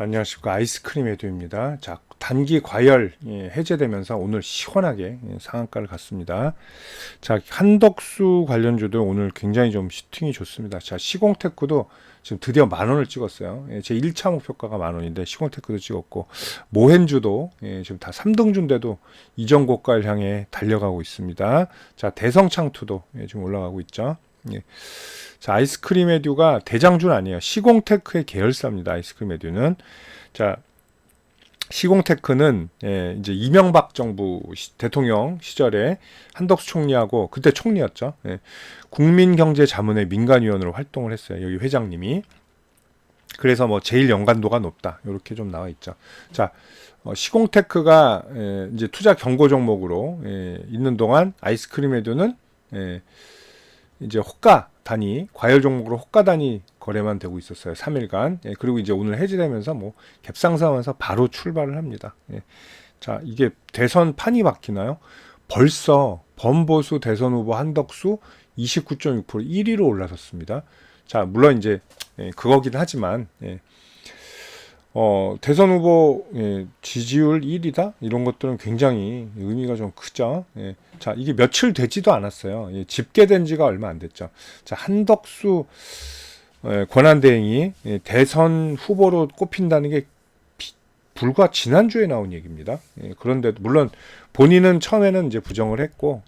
자, 안녕하십니까. 아이스크림 에듀입니다. 자, 단기 과열 해제되면서 오늘 시원하게 상한가를 갔습니다. 자, 한덕수 관련주도 오늘 굉장히 좀 슈팅이 좋습니다. 자, 시공테크도 지금 드디어 10,000원을 찍었어요. 제 1차 목표가가 10,000원인데 시공테크도 찍었고 모헨주도 지금 다 3등주인데도 이전 고가를 향해 달려가고 있습니다. 자, 대성창투도 지금 올라가고 있죠. 자, 아이스크림 에듀가 대장주는 아니에요. 시공테크의 계열사입니다. 아이스크림 에듀는. 자, 시공테크는 이제 이명박 정부 대통령 시절에 한덕수 총리하고 그때 총리였죠. 국민경제자문회 민간위원으로 활동을 했어요. 여기 회장님이. 그래서 뭐 제일 연관도가 높다. 이렇게 좀 나와 있죠. 자, 시공테크가 이제 투자 경고 종목으로 있는 동안 아이스크림 에듀는 이제 호가 단위, 과열 종목으로 호가 단위 거래만 되고 있었어요. 3일간. 그리고 이제 오늘 해지되면서 뭐 갭상승하면서 바로 출발을 합니다. 자, 이게 대선 판이 바뀌나요? 벌써 범보수 대선 후보 한덕수 29.6% 1위로 올라섰습니다. 자, 물론 이제 그거긴 하지만 대선 후보 지지율 1위다? 이런 것들은 굉장히 의미가 좀 크죠. 자, 이게 며칠 되지도 않았어요. 집계된 지가 얼마 안 됐죠. 자, 한덕수 권한대행이 대선 후보로 꼽힌다는 게 불과 지난주에 나온 얘기입니다. 그런데 물론 본인은 처음에는 이제 부정을 했고,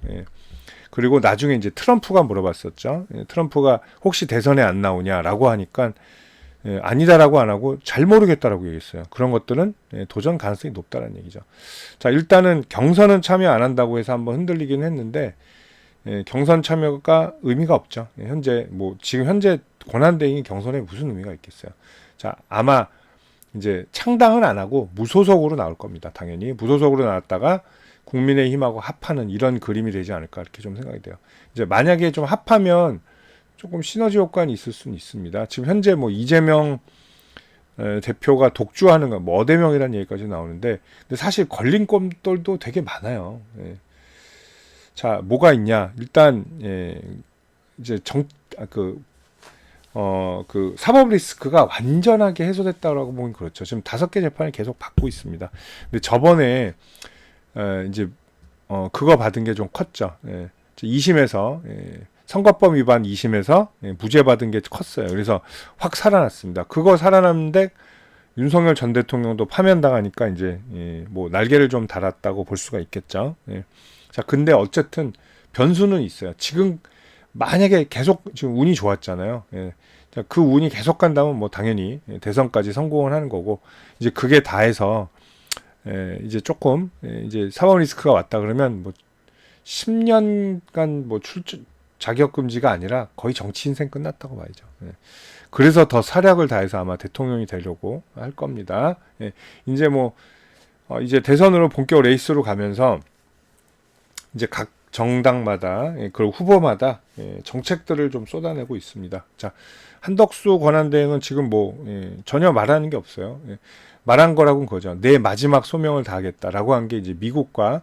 그리고 나중에 이제 트럼프가 물어봤었죠. 트럼프가 혹시 대선에 안 나오냐라고 하니까 아니다라고 안 하고 잘 모르겠다라고 얘기했어요. 그런 것들은 도전 가능성이 높다는 얘기죠. 자, 일단은 경선은 참여 안 한다고 해서 한번 흔들리긴 했는데 경선 참여가 의미가 없죠. 지금 현재 권한대행이 경선에 무슨 의미가 있겠어요. 자, 아마 이제 창당은 안 하고 무소속으로 나올 겁니다. 당연히 무소속으로 나왔다가 국민의힘하고 합하는 이런 그림이 되지 않을까 이렇게 좀 생각이 돼요. 이제 만약에 좀 합하면 조금 시너지 효과는 있을 수는 있습니다. 지금 현재 뭐 이재명 대표가 독주하는 거, 뭐 어대명이라는 얘기까지 나오는데, 근데 사실 걸린 꼼돌도 되게 많아요. 자, 뭐가 있냐? 일단 이제 그 사법 리스크가 완전하게 해소됐다고 보면 그렇죠. 지금 5개 재판을 계속 받고 있습니다. 근데 저번에 이제 그거 받은 게 좀 컸죠. 2심에서 선거법 위반 2심에서 무죄 받은 게 컸어요. 그래서 확 살아났습니다. 그거 살아났는데 윤석열 전 대통령도 파면당하니까 이제 뭐 날개를 좀 달았다고 볼 수가 있겠죠. 자, 근데 어쨌든 변수는 있어요. 지금 만약에 계속 지금 운이 좋았잖아요. 자, 그 운이 계속 간다면 뭐 당연히 대선까지 성공을 하는 거고, 이제 그게 다 해서 이제 조금 이제 사법 리스크가 왔다 그러면 뭐 10년간 뭐 자격 금지가 아니라 거의 정치 인생 끝났다고 봐야죠. 그래서 더 사력을 다해서 아마 대통령이 되려고 할 겁니다. 이제 뭐 이제 대선으로 본격 레이스로 가면서 이제 각 정당마다 그리고 후보마다 정책들을 좀 쏟아내고 있습니다. 자, 한덕수 권한대행은 지금 뭐 전혀 말하는 게 없어요. 말한 거라고는 그거죠. 내 마지막 소명을 다하겠다라고 한 게 이제 미국과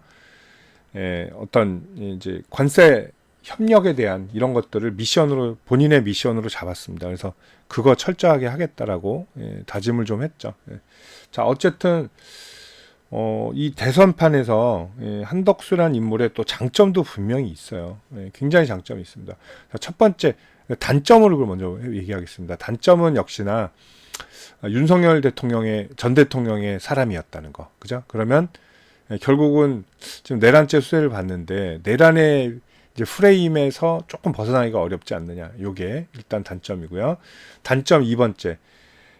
어떤 이제 관세 협력에 대한 이런 것들을 본인의 미션으로 잡았습니다. 그래서 그거 철저하게 하겠다라고 다짐을 좀 했죠. 자, 어쨌든 이 대선판에서 한덕수란 인물의 또 장점도 분명히 있어요. 굉장히 장점이 있습니다. 자, 첫 번째 단점을 먼저 얘기하겠습니다. 단점은 역시나 윤석열 전 대통령의 사람이었다는 거, 그죠? 그러면 결국은 지금 내란죄 수혜를 받는데 내란의 이제 프레임에서 조금 벗어나기가 어렵지 않느냐. 요게 일단 단점이고요. 단점 2번째.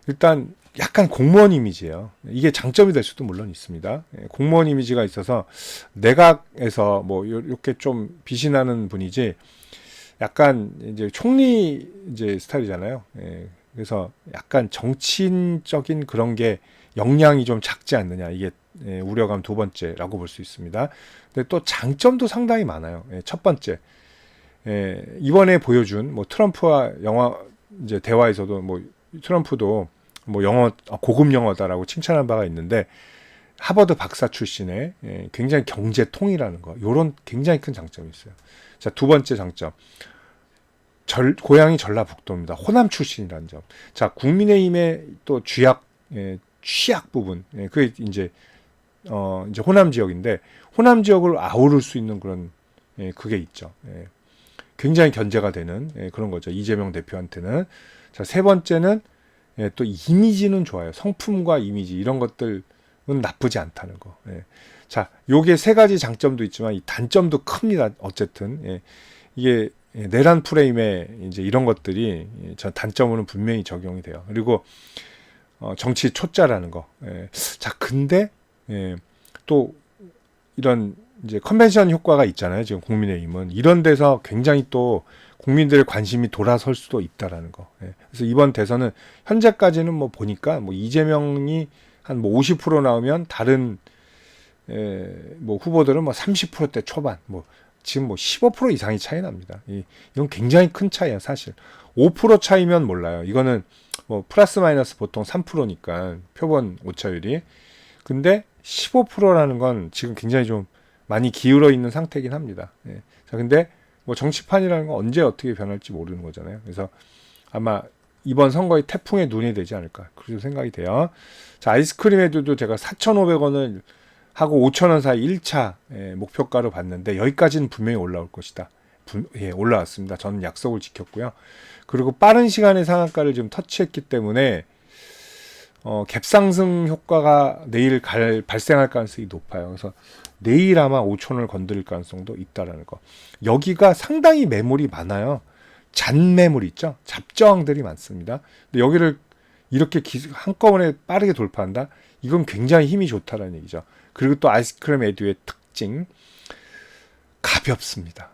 일단 약간 공무원 이미지예요. 이게 장점이 될 수도 물론 있습니다. 공무원 이미지가 있어서 내각에서 뭐 이렇게 좀 빛이 나는 분이지, 약간 이제 총리 이제 스타일이잖아요. 그래서 약간 정치인적인 그런 게 역량이 좀 작지 않느냐. 이게 우려감 2번째라고 볼 수 있습니다. 근데 또 장점도 상당히 많아요. 첫 번째, 이번에 보여준 뭐 트럼프와 이제 대화에서도 뭐 트럼프도 뭐 고급 영어다라고 칭찬한 바가 있는데, 하버드 박사 출신의 굉장히 경제통이라는 거, 요런 굉장히 큰 장점이 있어요. 자, 2번째 장점. 고향이 전라북도입니다. 호남 출신이라는 점. 자, 국민의힘의 또 쥐약 취약 부분, 그게 이제 이제 호남 지역인데 호남 지역을 아우를 수 있는 그런 그게 있죠. 굉장히 견제가 되는 그런 거죠. 이재명 대표한테는. 자, 세 번째는 또 이미지는 좋아요. 성품과 이미지 이런 것들은 나쁘지 않다는 거. 자, 요게 세 가지 장점도 있지만 이 단점도 큽니다. 어쨌든 이게 내란 프레임에 이제 이런 것들이 저 단점으로는 분명히 적용이 돼요. 그리고 정치 초짜라는 거. 자, 근데 또 이런 이제 컨벤션 효과가 있잖아요. 지금 국민의힘은 이런 데서 굉장히 또 국민들의 관심이 돌아설 수도 있다라는 거. 그래서 이번 대선은 현재까지는 뭐 보니까 뭐 이재명이 한 뭐 50% 나오면 다른 뭐 후보들은 뭐 30%대 초반, 뭐 지금 뭐 15% 이상이 차이 납니다. 이건 굉장히 큰 차이야 사실. 5% 차이면 몰라요. 이거는 뭐 플러스 마이너스 보통 3%니까 표본 오차율이. 근데 15%라는 건 지금 굉장히 좀 많이 기울어 있는 상태이긴 합니다. 자, 근데 뭐 정치판이라는 건 언제 어떻게 변할지 모르는 거잖아요. 그래서 아마 이번 선거의 태풍의 눈이 되지 않을까 그렇게 생각이 돼요. 자, 아이스크림에도 제가 4,500원을 하고 5,000원 사이 1차 목표가로 봤는데 여기까지는 분명히 올라올 것이다. 올라왔습니다. 저는 약속을 지켰고요. 그리고 빠른 시간에 상한가를 지금 터치했기 때문에 갭상승 효과가 내일 발생할 가능성이 높아요. 그래서 내일 아마 5,000원을 건드릴 가능성도 있다라는 거. 여기가 상당히 매물이 많아요. 잔매물 있죠. 잡저항들이 많습니다. 근데 여기를 이렇게 한꺼번에 빠르게 돌파한다? 이건 굉장히 힘이 좋다라는 얘기죠. 그리고 또 아이스크림 에듀의 특징, 가볍습니다.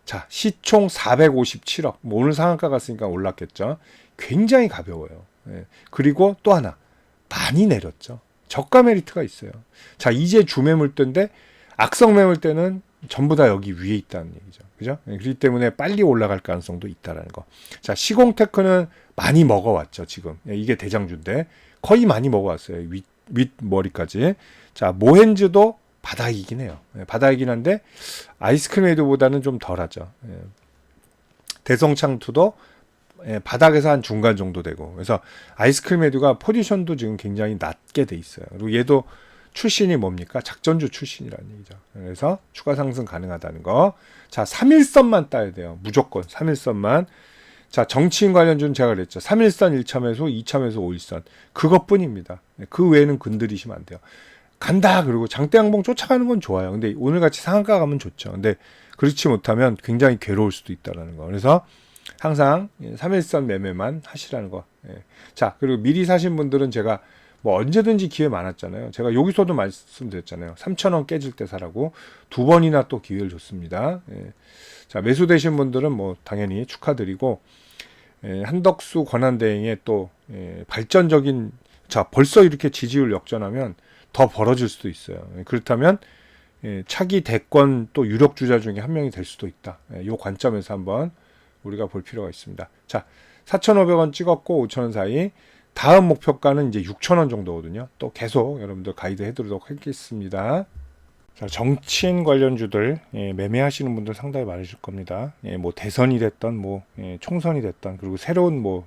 자, 시총 457억. 뭐 오늘 상한가 갔으니까 올랐겠죠. 굉장히 가벼워요. 그리고 또 하나, 많이 내렸죠. 저가 메리트가 있어요. 자, 이제 주매물대인데 악성 매물대는 전부 다 여기 위에 있다는 얘기죠. 그죠? 그렇기 때문에 빨리 올라갈 가능성도 있다라는 거. 자, 시공테크는 많이 먹어왔죠, 지금. 이게 대장주인데 거의 많이 먹어왔어요. 윗 머리까지. 자, 모헨즈도 바닥이긴 해요. 바닥이긴 한데 아이스크림 에듀보다는 좀 덜하죠. 대성창투도 바닥에서 한 중간 정도 되고. 그래서 아이스크림 에듀가 포지션도 지금 굉장히 낮게 돼 있어요. 그리고 얘도 출신이 뭡니까? 작전주 출신이라는 얘기죠. 그래서 추가 상승 가능하다는 거. 자, 3일선만 따야 돼요. 무조건 3일선만. 자, 정치인 관련주는 제가 그랬죠. 3일선 1차 매수, 2차 매수 5일선. 그것뿐입니다. 그 외에는 건드리시면 안 돼요. 간다 그리고 장대양봉 쫓아가는 건 좋아요. 근데 오늘같이 상한가 가면 좋죠. 근데 그렇지 못하면 굉장히 괴로울 수도 있다는 거. 그래서 항상 3일선 매매만 하시라는 거. 자, 그리고 미리 사신 분들은 제가 뭐 언제든지 기회 많았잖아요. 제가 여기서도 말씀드렸잖아요. 3,000원 깨질 때 사라고 2번이나 또 기회를 줬습니다. 자, 매수되신 분들은 뭐 당연히 축하드리고, 한덕수 권한대행의 또 발전적인, 자, 벌써 이렇게 지지율 역전하면 더 벌어질 수도 있어요. 그렇다면 차기 대권 또 유력 주자 중에 한 명이 될 수도 있다. 이 관점에서 한번 우리가 볼 필요가 있습니다. 자, 4,500원 찍었고 5,000원 사이. 다음 목표가는 이제 6,000원 정도거든요. 또 계속 여러분들 가이드 해드리도록 하겠습니다. 자, 정치인 관련주들 매매하시는 분들 상당히 많으실 겁니다. 뭐 대선이 됐던 뭐 총선이 됐던, 그리고 새로운 뭐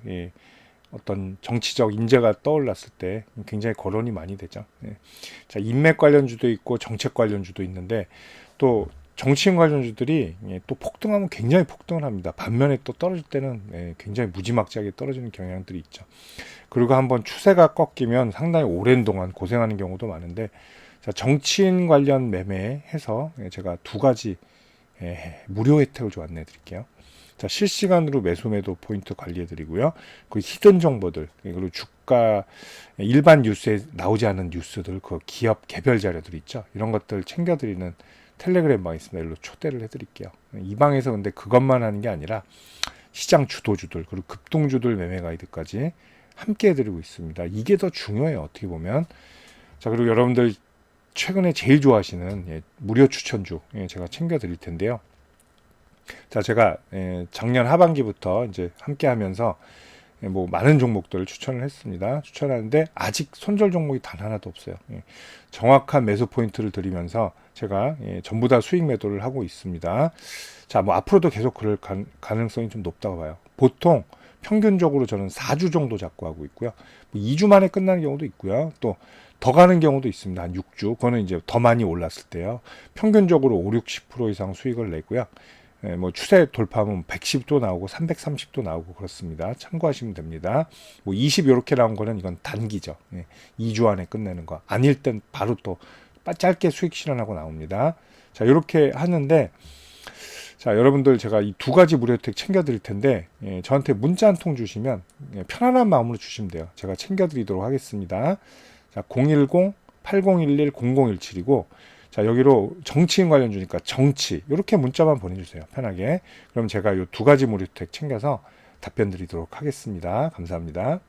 어떤 정치적 인재가 떠올랐을 때 굉장히 거론이 많이 되죠. 자, 인맥 관련주도 있고 정책 관련주도 있는데, 또 정치인 관련주들이 또 폭등하면 굉장히 폭등을 합니다. 반면에 또 떨어질 때는 굉장히 무지막지하게 떨어지는 경향들이 있죠. 그리고 한번 추세가 꺾이면 상당히 오랜 동안 고생하는 경우도 많은데, 자, 정치인 관련 매매해서 제가 두 가지 무료 혜택을 좀 안내해 드릴게요. 자, 실시간으로 매수 매도 포인트 관리해 드리고요. 그 히든 정보들, 그리고 주가 일반 뉴스에 나오지 않은 뉴스들, 그 기업 개별 자료들 있죠. 이런 것들 챙겨 드리는 텔레그램 방이 있습니다. 일로 초대를 해 드릴게요. 이 방에서 근데 그것만 하는 게 아니라 시장 주도주들, 그리고 급등주들 매매 가이드까지 함께 해드리고 있습니다. 이게 더 중요해요, 어떻게 보면. 자, 그리고 여러분들 최근에 제일 좋아하시는 무료 추천주 제가 챙겨 드릴 텐데요. 자, 제가 작년 하반기부터 이제 함께 하면서 뭐 많은 종목들을 추천을 했습니다. 추천하는데 아직 손절 종목이 단 하나도 없어요. 정확한 매수 포인트를 드리면서 제가 전부 다 수익 매도를 하고 있습니다. 자, 뭐 앞으로도 계속 그럴 가능성이 좀 높다고 봐요. 보통 평균적으로 저는 4주 정도 잡고 하고 있고요. 뭐 2주 만에 끝나는 경우도 있고요. 또 더 가는 경우도 있습니다. 한 6주. 그거는 이제 더 많이 올랐을 때요. 평균적으로 5, 60% 이상 수익을 내고요. 예, 뭐 추세 돌파하면 110도 나오고 330도 나오고 그렇습니다. 참고하시면 됩니다. 뭐 20 이렇게 나온 거는 이건 단기죠. 예, 2주 안에 끝내는 거. 아닐 땐 바로 또 짧게 수익 실현하고 나옵니다. 자, 이렇게 하는데 자, 여러분들 제가 이 두 가지 무료 혜택 챙겨 드릴 텐데 예, 저한테 문자 한 통 주시면 예, 편안한 마음으로 주시면 돼요. 제가 챙겨 드리도록 하겠습니다. 자, 010-8011-0017이고 자, 여기로 정치인 관련 주니까 정치 이렇게 문자만 보내주세요. 편하게. 그럼 제가 이 두 가지 무료 혜택 챙겨서 답변 드리도록 하겠습니다. 감사합니다.